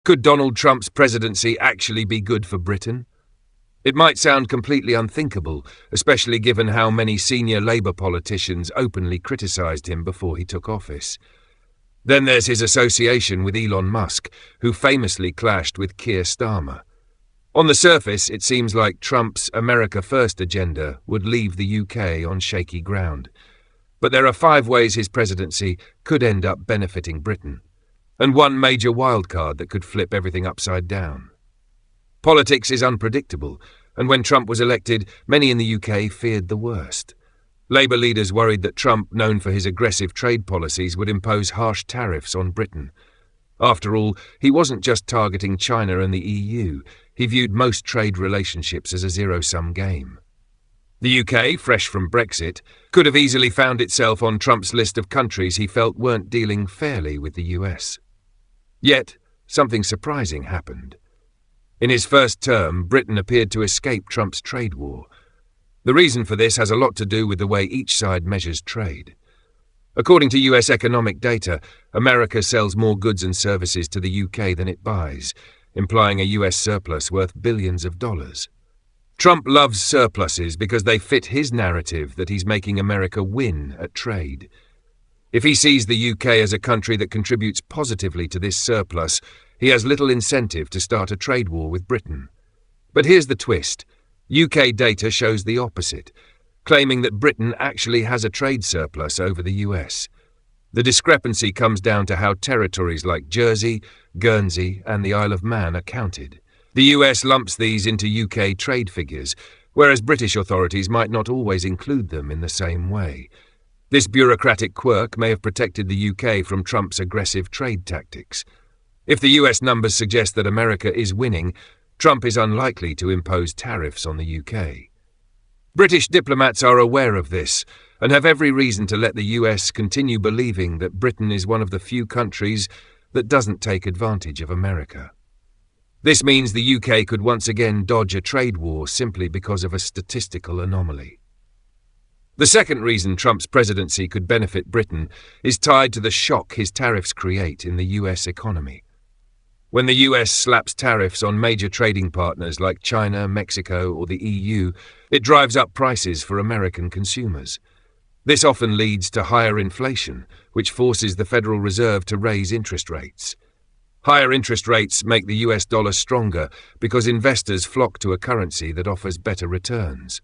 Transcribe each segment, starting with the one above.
Could Donald Trump's presidency actually be good for Britain? It might sound completely unthinkable, especially given how many senior Labour politicians openly criticised him before he took office. Then there's his association with Elon Musk, who famously clashed with Keir Starmer. On the surface, it seems like Trump's America First agenda would leave the UK on shaky ground. But there are 5 ways his presidency could end up benefiting Britain, and one major wildcard that could flip everything upside down. Politics is unpredictable, and when Trump was elected, many in the UK feared the worst. Labour leaders worried that Trump, known for his aggressive trade policies, would impose harsh tariffs on Britain. After all, he wasn't just targeting China and the EU. He viewed most trade relationships as a zero-sum game. The UK, fresh from Brexit, could have easily found itself on Trump's list of countries he felt weren't dealing fairly with the US. Yet, something surprising happened. In his first term, Britain appeared to escape Trump's trade war. The reason for this has a lot to do with the way each side measures trade. According to US economic data, America sells more goods and services to the UK than it buys, implying a US surplus worth billions of dollars. Trump loves surpluses because they fit his narrative that he's making America win at trade. If he sees the UK as a country that contributes positively to this surplus, he has little incentive to start a trade war with Britain. But here's the twist. UK data shows the opposite, claiming that Britain actually has a trade surplus over the US. The discrepancy comes down to how territories like Jersey, Guernsey, and the Isle of Man are counted. The US lumps these into UK trade figures, whereas British authorities might not always include them in the same way. This bureaucratic quirk may have protected the UK from Trump's aggressive trade tactics. If the US numbers suggest that America is winning, Trump is unlikely to impose tariffs on the UK. British diplomats are aware of this and have every reason to let the US continue believing that Britain is one of the few countries that doesn't take advantage of America. This means the UK could once again dodge a trade war simply because of a statistical anomaly. The second reason Trump's presidency could benefit Britain is tied to the shock his tariffs create in the US economy. When the US slaps tariffs on major trading partners like China, Mexico, or the EU, it drives up prices for American consumers. This often leads to higher inflation, which forces the Federal Reserve to raise interest rates. Higher interest rates make the US dollar stronger because investors flock to a currency that offers better returns.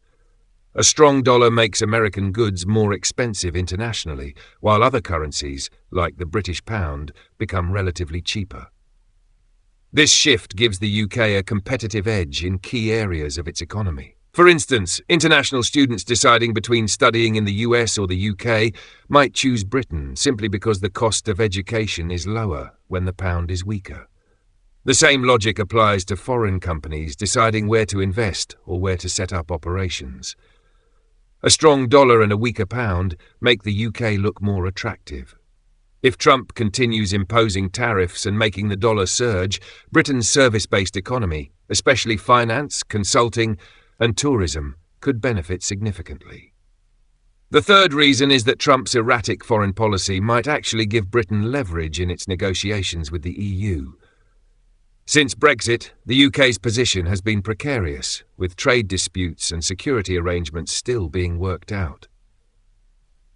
A strong dollar makes American goods more expensive internationally, while other currencies, like the British pound, become relatively cheaper. This shift gives the UK a competitive edge in key areas of its economy. For instance, international students deciding between studying in the US or the UK might choose Britain simply because the cost of education is lower when the pound is weaker. The same logic applies to foreign companies deciding where to invest or where to set up operations. A strong dollar and a weaker pound make the UK look more attractive. If Trump continues imposing tariffs and making the dollar surge, Britain's service-based economy, especially finance, consulting, and tourism, could benefit significantly. The third reason is that Trump's erratic foreign policy might actually give Britain leverage in its negotiations with the EU. Since Brexit, the UK's position has been precarious, with trade disputes and security arrangements still being worked out.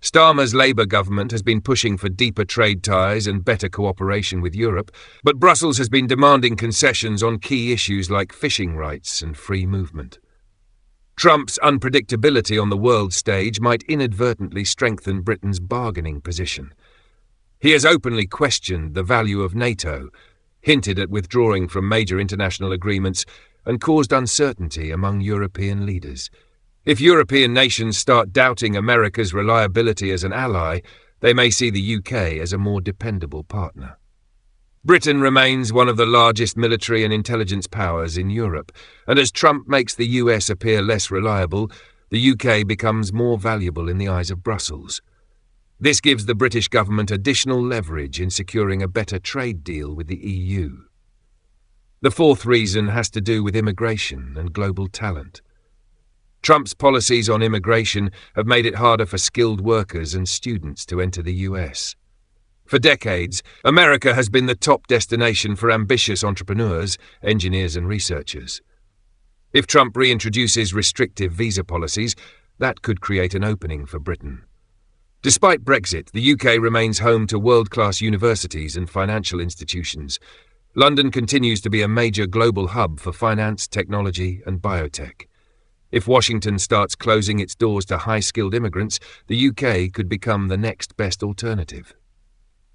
Starmer's Labour government has been pushing for deeper trade ties and better cooperation with Europe, but Brussels has been demanding concessions on key issues like fishing rights and free movement. Trump's unpredictability on the world stage might inadvertently strengthen Britain's bargaining position. He has openly questioned the value of NATO, hinted at withdrawing from major international agreements, and caused uncertainty among European leaders. If European nations start doubting America's reliability as an ally, they may see the UK as a more dependable partner. Britain remains one of the largest military and intelligence powers in Europe, and as Trump makes the US appear less reliable, the UK becomes more valuable in the eyes of Brussels. This gives the British government additional leverage in securing a better trade deal with the EU. The fourth reason has to do with immigration and global talent. Trump's policies on immigration have made it harder for skilled workers and students to enter the US. For decades, America has been the top destination for ambitious entrepreneurs, engineers and researchers. If Trump reintroduces restrictive visa policies, that could create an opening for Britain. Despite Brexit, the UK remains home to world-class universities and financial institutions. London continues to be a major global hub for finance, technology and biotech. If Washington starts closing its doors to high-skilled immigrants, the UK could become the next best alternative.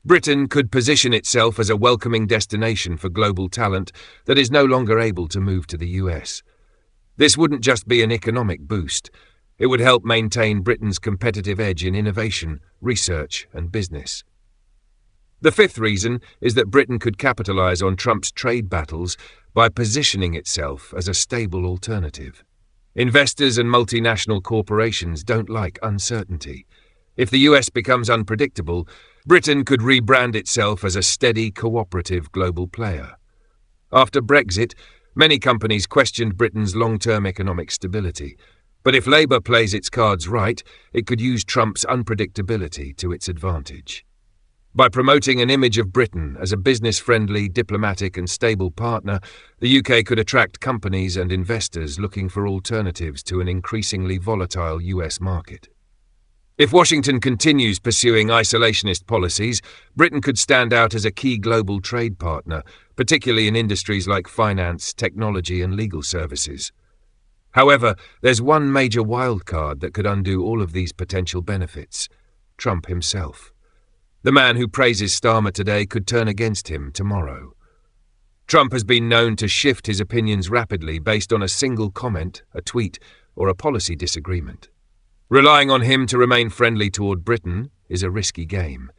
Britain could position itself as a welcoming destination for global talent that is no longer able to move to the US. This wouldn't just be an economic boost. It would help maintain Britain's competitive edge in innovation, research and business. The fifth reason is that Britain could capitalize on Trump's trade battles by positioning itself as a stable alternative. Investors and multinational corporations don't like uncertainty. If the US becomes unpredictable, Britain could rebrand itself as a steady, cooperative global player. After Brexit, many companies questioned Britain's long-term economic stability. But if Labour plays its cards right, it could use Trump's unpredictability to its advantage. By promoting an image of Britain as a business-friendly, diplomatic and stable partner, the UK could attract companies and investors looking for alternatives to an increasingly volatile US market. If Washington continues pursuing isolationist policies, Britain could stand out as a key global trade partner, particularly in industries like finance, technology and legal services. However, there's one major wildcard that could undo all of these potential benefits: Trump himself. The man who praises Starmer today could turn against him tomorrow. Trump has been known to shift his opinions rapidly based on a single comment, a tweet, or a policy disagreement. Relying on him to remain friendly toward Britain is a risky game.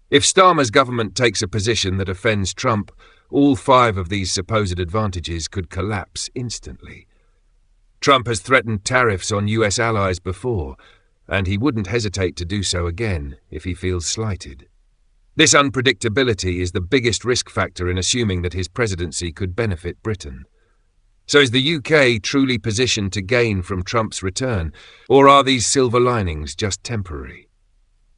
If Starmer's government takes a position that offends Trump, all 5 of these supposed advantages could collapse instantly. Trump has threatened tariffs on US allies before, and he wouldn't hesitate to do so again if he feels slighted. This unpredictability is the biggest risk factor in assuming that his presidency could benefit Britain. So is the UK truly positioned to gain from Trump's return, or are these silver linings just temporary?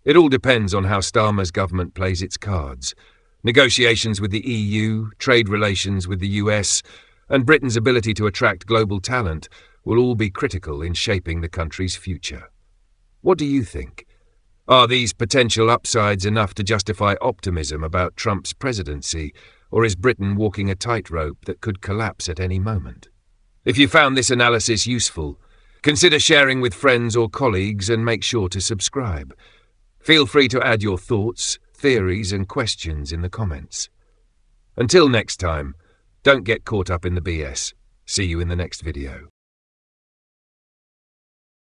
It all depends on how Starmer's government plays its cards. Negotiations with the EU, trade relations with the US, and Britain's ability to attract global talent will all be critical in shaping the country's future. What do you think? Are these potential upsides enough to justify optimism about Trump's presidency, or is Britain walking a tightrope that could collapse at any moment? If you found this analysis useful, consider sharing with friends or colleagues and make sure to subscribe. Feel free to add your thoughts, theories and questions in the comments. Until next time, don't get caught up in the BS. See you in the next video.